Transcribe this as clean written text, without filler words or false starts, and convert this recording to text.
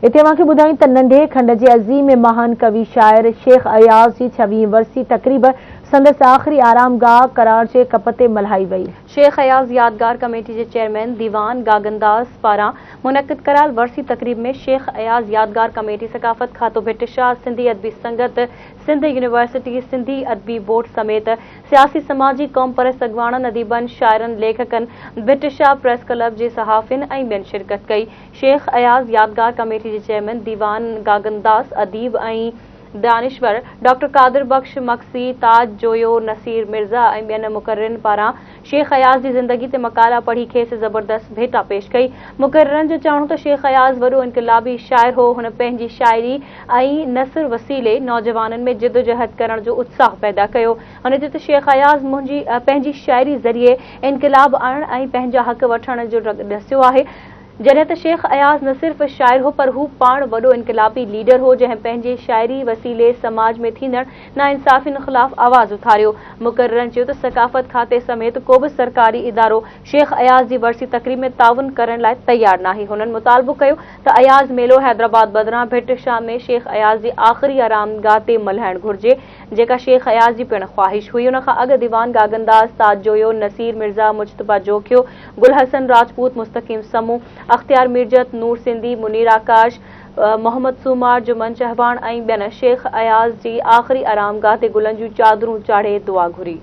इते मांखे ॿुधाई त नंढे खंड जे अज़ीम महान कवि शाइर शेख अयाज़ जी 26वीं वरसी तक़रीब संदसि आख़िरी आरामगाह करार जे कप ते मल्हाई वई। शेख अयाज़ यादगार कमेटी के चेयरमैन दीवान गागनदास पारां मुनक़िद कराल वरसी तक़रीब में शेख अयाज़ यादगार कमेटी सकाफ़त खातो भिट शाह, सिंधी अदबी संगत, सिंध यूनिवर्सिटी, सिंधी अदबी बोर्ड समेत सियासी समाजी कौम परस्त अगवाणन, अदीबन, शायरन, लेखकन, भिट शाह प्रेस क्लब जे सहाफ़िन ऐं ॿियनि शिरकत कई। शेख अयाज़ यादगार कमेटी के चेयरमैन दीवान गागनदास, अदीब ऐं दानिश्वर डॉक्टर कादिर बख्श मक्सी, ताज जोयो, नसीर मिर्ज़ा ऐं ॿियनि मुक़र्रिरनि पारां शेख अयाज़ जी ज़िंदगी ते मकाला पढ़ी खेसि ज़बरदस्त भेटा पेश कई। मुक़र्रिरनि जो चवणु त शेख अयाज़ वॾो इनक़िलाबी शाइर हो। हुन पंहिंजी शाइरी ऐं नसर वसीले नौजवाननि में जिदोजहद करण जो उत्साह पैदा कयो। हुन चयो त शेख अयाज़ पंहिंजी शाइरी ज़रिए इनक़िलाब आणण ऐं पंहिंजा हक़ वठण जो ॾसियो आहे। जॾहिं त शेख अयाज़ न सिर्फ़ शाइर हो पर हू पाण वॾो इनक़िलाबी लीडर हो, जंहिं पंहिंजे शाइरी वसीले समाज में थींदड़ नाइंसाफ़ियुनि ख़िलाफ़ आवाज़ उथारियो। मुक़र्रिरनि चयो त सकाफ़त खाते समेत को बि सरकारी इदारो शेख अयाज़ जी वरसी तक़रीब में ताउन करण लाइ तयार नाहे। हुननि मुतालबो कयो त अयाज़ मेलो हैदराबाद बदिरां भिट शाह में शेख अयाज़ जी आख़िरी आरामगाह ते मल्हाइणु घुरिजे, जेका शेख अयाज़ जी पिणु ख़्वाहिश हुई। उन खां अॻु दीवान गागनदास, ताज जोयो, नसीर मिर्ज़ा, मुजतबा जोखियो, गुल हसन राजपूत, मुस्तकीम समूह, अख्तियार मिर्जत, नूर सिंधी, मुनीर आकाश, मोहम्मद सूमार, जुमन चहवाण ऐं ॿियनि शेख अयाज़ जी आख़िरी आरामगाह ते गुलनि जूं चादरूं चाढ़े दुआ घुरी।